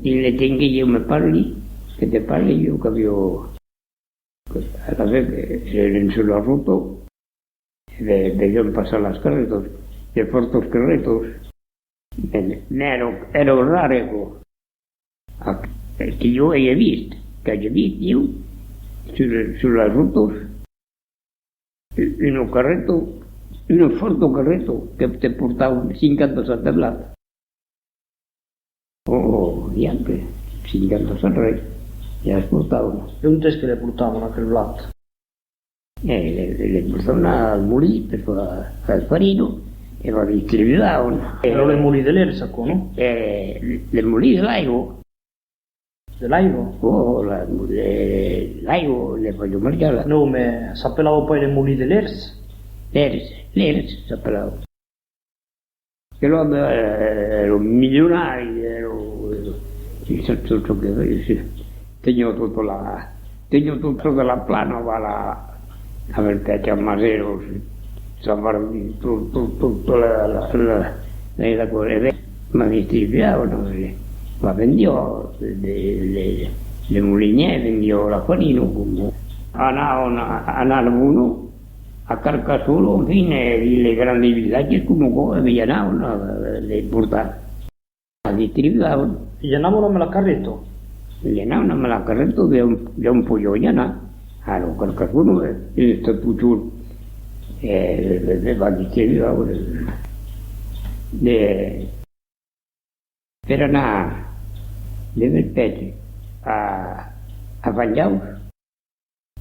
i le tinc que jo me parli, que te parli jo que a la vez eren sulla ruto, veían pasar las carretos, y por los carretos, ero raro, que jo hagi vist, jo, sulla rutos, un carreto, un forte carreto, que te portava 50 satellat. Diantre, 50 satellat, ja es portava. E un test che le portavano a quel blat? Le portavano al molí per fare il farino e lo distribuivano. Però le molí dell'Ersaco, no? Le molí dell'Aivo. Dell'Aivo? L'Aivo le voglio mangiare. No, ma sapevamo poi le molí dell'Ers? L'Ers sapevamo. Che l'uomo ero milionario, tutto che tengo tutto della plana, va a Verteccia, a Masero, tutto la cosa, ma mi distribuivano, ma vendió le muligne, vendió la farina, andavano a Carcasolo, fine le grandi villaggi comunque venivano le portare, la distribuivano. E andavano a carretto? Llenavano amb la carreta d'un pollo llenar, ara Carcasolo és tutto va distribuire per anar de Verteccia a Fanjaus,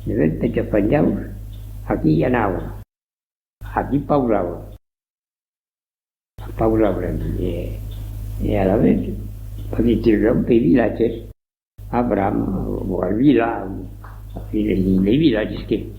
de Verteccia a Fanjaus, aquí hi anava, aquí pausava i a la vez va distribuir per vilatges, a Bram o al Vila, a fine dei villaggi che